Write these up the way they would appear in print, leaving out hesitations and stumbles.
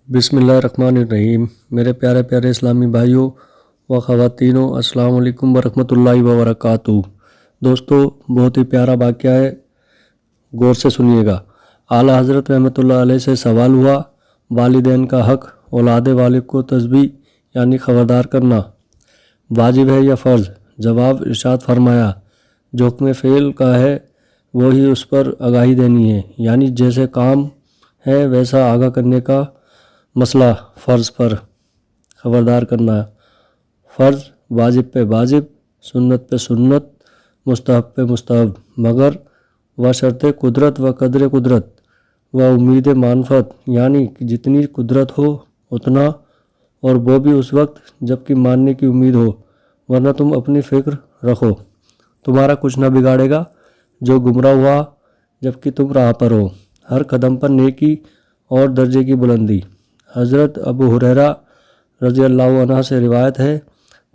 بسم اللہ الرحمن الرحیم۔ میرے پیارے اسلامی بھائیوں و خواتینوں، السلام علیکم ورحمۃ اللہ وبرکاتہ۔ دوستو، بہت ہی پیارا واقعہ ہے، غور سے سنیے گا۔ اعلیٰ حضرت رحمۃ اللہ علیہ سے سوال ہوا، والدین کا حق اولاد والد کو تسبیح یعنی خبردار کرنا واجب ہے یا فرض؟ جواب ارشاد فرمایا، جو حکم فعل کا ہے وہی اس پر آگاہی دینی ہے، یعنی جیسے کام ہے ویسا آگاہ کرنے کا مسئلہ فرض پر خبردار کرنا، فرض واجب پہ واجب، سنت پہ سنت، مستحب پہ مستحب، مگر و شرط قدرت و قدر قدرت و امید معرفت، یعنی جتنی قدرت ہو اتنا، اور وہ بھی اس وقت جب کہ ماننے کی امید ہو، ورنہ تم اپنی فکر رکھو، تمہارا کچھ نہ بگاڑے گا جو گمراہ ہوا جب کہ تم راہ پر ہو۔ ہر قدم پر نیکی اور درجے کی بلندی۔ حضرت ابو ہریرہ رضی اللہ عنہ سے روایت ہے،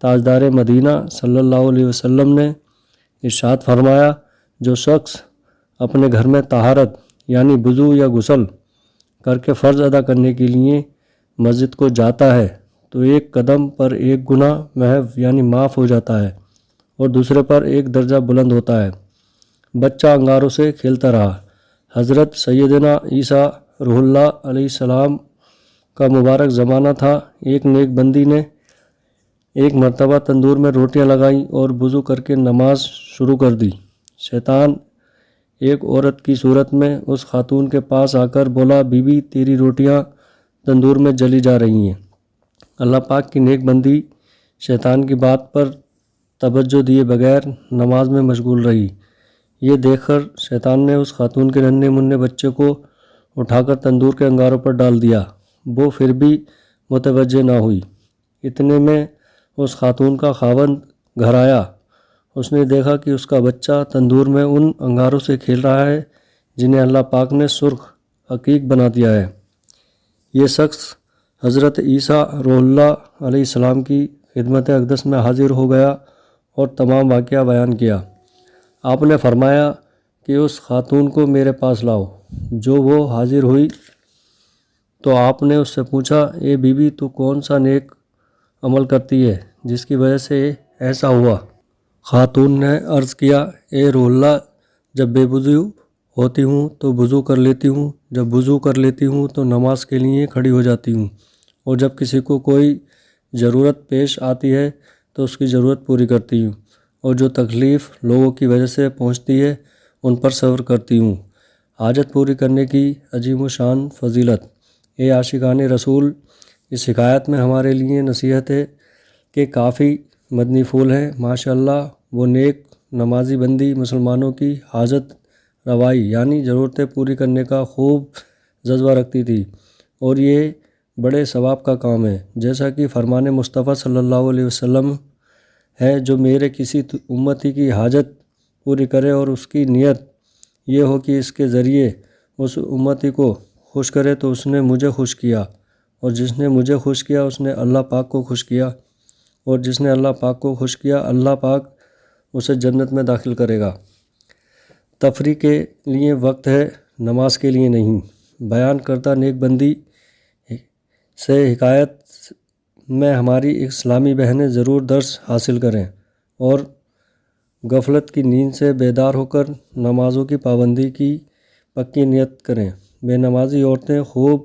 تاجدار مدینہ صلی اللہ علیہ وسلم نے ارشاد فرمایا، جو شخص اپنے گھر میں طہارت یعنی وضو یا غسل کر کے فرض ادا کرنے کے لیے مسجد کو جاتا ہے تو ایک قدم پر ایک گناہ محو یعنی معاف ہو جاتا ہے اور دوسرے پر ایک درجہ بلند ہوتا ہے۔ بچہ انگاروں سے کھیلتا رہا۔ حضرت سیدنا عیسیٰ روح اللہ علیہ السلام کا مبارک زمانہ تھا۔ ایک نیک بندی نے ایک مرتبہ تندور میں روٹیاں لگائیں اور وضو کر کے نماز شروع کر دی۔ شیطان ایک عورت کی صورت میں اس خاتون کے پاس آ کر بولا، بی بی تیری روٹیاں تندور میں جلی جا رہی ہیں۔ اللہ پاک کی نیک بندی شیطان کی بات پر توجہ دیے بغیر نماز میں مشغول رہی۔ یہ دیکھ کر شیطان نے اس خاتون کے ننھے منھے بچے کو اٹھا کر تندور کے انگاروں پر ڈال دیا۔ وہ پھر بھی متوجہ نہ ہوئی۔ اتنے میں اس خاتون کا خاوند گھر آیا۔ اس نے دیکھا کہ اس کا بچہ تندور میں ان انگاروں سے کھیل رہا ہے جنہیں اللہ پاک نے سرخ عقیق بنا دیا ہے۔ یہ شخص حضرت عیسیٰ روح اللہ علیہ السلام کی خدمت اقدس میں حاضر ہو گیا اور تمام واقعہ بیان کیا۔ آپ نے فرمایا کہ اس خاتون کو میرے پاس لاؤ۔ جو وہ حاضر ہوئی تو آپ نے اس سے پوچھا، اے بی بی تو کون سا نیک عمل کرتی ہے جس کی وجہ سے ایسا ہوا؟ خاتون نے عرض کیا، اے روح اللہ، جب بے وضو ہوتی ہوں تو وضو کر لیتی ہوں، جب وضو کر لیتی ہوں تو نماز کے لیے کھڑی ہو جاتی ہوں، اور جب کسی کو کوئی ضرورت پیش آتی ہے تو اس کی ضرورت پوری کرتی ہوں، اور جو تکلیف لوگوں کی وجہ سے پہنچتی ہے ان پر صبر کرتی ہوں۔ حاجت پوری کرنے کی عظیم و شان فضیلت۔ اے عاشقان رسول، اس حکایت میں ہمارے لیے نصیحت ہے کہ کافی مدنی پھول ہیں۔ ماشاءاللہ وہ نیک نمازی بندی مسلمانوں کی حاجت روائی یعنی ضرورتیں پوری کرنے کا خوب جذبہ رکھتی تھی، اور یہ بڑے ثواب کا کام ہے، جیسا کہ فرمان مصطفیٰ صلی اللہ علیہ وسلم ہے، جو میرے کسی امتی کی حاجت پوری کرے اور اس کی نیت یہ ہو کہ اس کے ذریعے اس امتی کو خوش کرے تو اس نے مجھے خوش کیا، اور جس نے مجھے خوش کیا اس نے اللہ پاک کو خوش کیا، اور جس نے اللہ پاک کو خوش کیا اللہ پاک اسے جنت میں داخل کرے گا۔ تفریح کے لیے وقت ہے، نماز کے لیے نہیں۔ بیان کردہ نیک بندی سے حکایت میں ہماری اسلامی بہنیں ضرور درس حاصل کریں اور غفلت کی نیند سے بیدار ہو کر نمازوں کی پابندی کی پکی نیت کریں۔ بے نمازی عورتیں خوب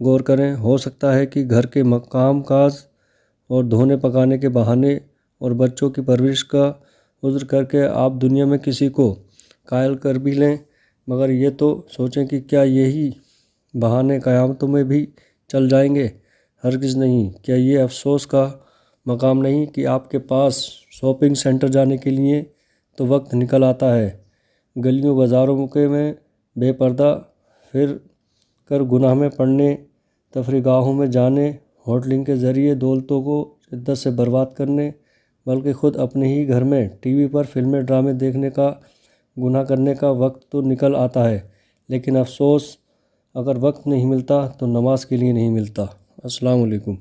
غور کریں، ہو سکتا ہے کہ گھر کے کام کاج اور دھونے پکانے کے بہانے اور بچوں کی پرورش کا عذر کر کے آپ دنیا میں کسی کو قائل کر بھی لیں، مگر یہ تو سوچیں کہ کیا یہی بہانے قیامتوں میں بھی چل جائیں گے؟ ہرگز نہیں۔ کیا یہ افسوس کا مقام نہیں کہ آپ کے پاس شاپنگ سینٹر جانے کے لیے تو وقت نکل آتا ہے، گلیوں بازاروں کے میں بے پردہ پھر کر گناہ میں پڑنے، تفریح گاہوں میں جانے، ہوٹلنگ کے ذریعے دولتوں کو شدت سے برباد کرنے، بلکہ خود اپنے ہی گھر میں ٹی وی پر فلمیں ڈرامے دیکھنے کا گناہ کرنے کا وقت تو نکل آتا ہے، لیکن افسوس اگر وقت نہیں ملتا تو نماز کے لیے نہیں ملتا۔ السلام علیکم۔